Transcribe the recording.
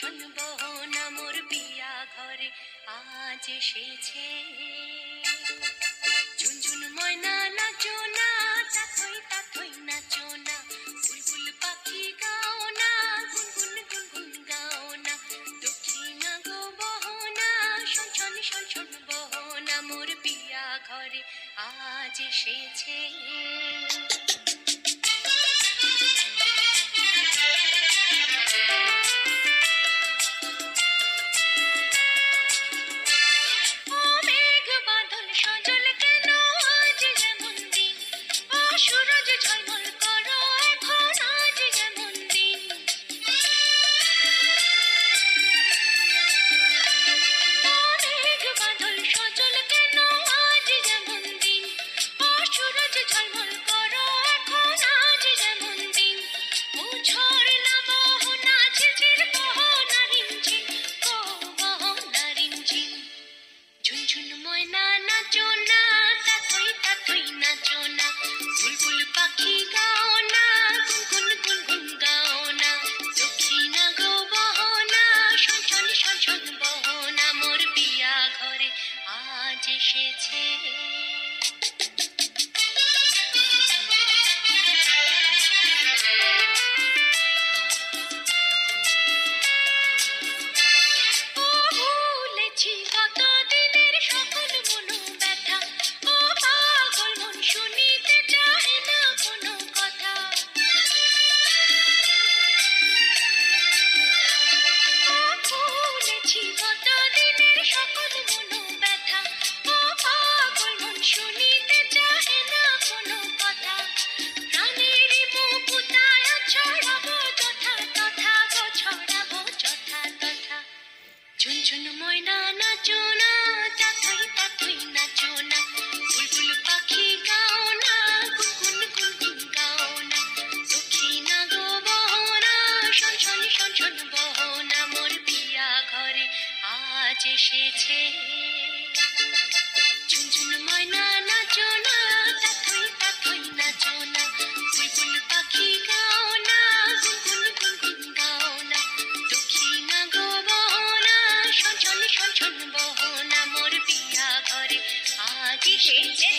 শোন বহনা মোর পিয়া ঘরে আজ এসেছে। ঝুনঝুন ময়না নাচো না, তাথই তাথই নাচো না, বুলবুল পাখি গাও না, গুনগুন গুনগুন গাও না, দক্ষিণা গো বহনা শোন শোন শোন শোন বহনা মোর পিয়া ঘরে আজ এসেছে। ঝুনঝুন ময়না নাচো না, তাথই তাথই নাচো না, বুলবুল পাখি গাও না, গুনগুন গুনগুন গাও না, দক্ষিণা গো বহনা শোন শোন শোন শোন বহনা মোর পিয়া ঘরে আজ এসেছে। ঝুনঝুন ময়না নাচো না, তাথই তাথই নাচো না, বুলবুল পাখি গাও না, গুনগুন গুনগুন গাও না, দক্ষিণা গো বহনা শোন শোন শোন শোন বহনা মোর পিয়া ঘরে আজ এসেছে। ঝুনঝুন ময়না নাচো না, তাথই তাথই নাচো না, বুলবুল পাখি গাও না, গুনগুন গুনগুন গাও না, দক্ষিণা গো বহনা শোন শোন শোন শোন বহনা মোর পিয়া ঘরে আজ এসেছে।